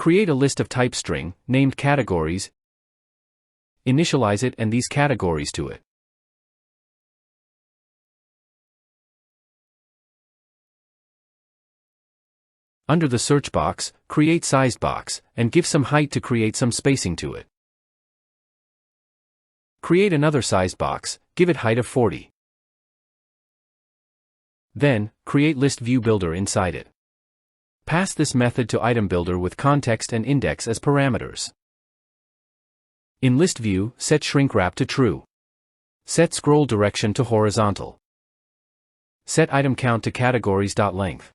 Create a list of type string, named categories. Initialize it and these categories to it. Under the search box, create sized box, and give some height to create some spacing to it. Create another sized box, give it height of 40. Then, create list view builder inside it. Pass this method to item builder with context and index as parameters. In list view, set shrink wrap to true. Set scroll direction to horizontal. Set item count to categories.length.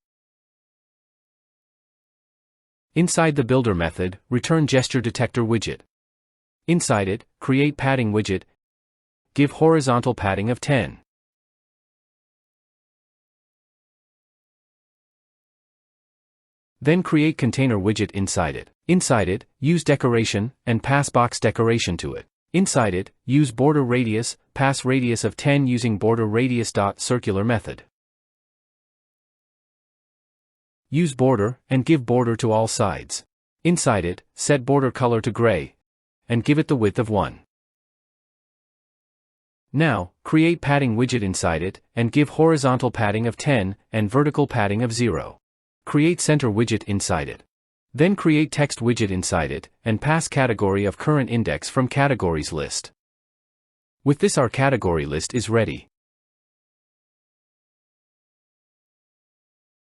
Inside the builder method, return gesture detector widget. Inside it, create padding widget. Give horizontal padding of 10. Then create container widget inside it. Inside it, use decoration, and pass box decoration to it. Inside it, use border radius, pass radius of 10 using border radius.circular method. Use border, and give border to all sides. Inside it, set border color to gray, and give it the width of 1. Now, create padding widget inside it, and give horizontal padding of 10, and vertical padding of 0. Create center widget inside it. Then create text widget inside it, and pass category of current index from categories list. With this our category list is ready.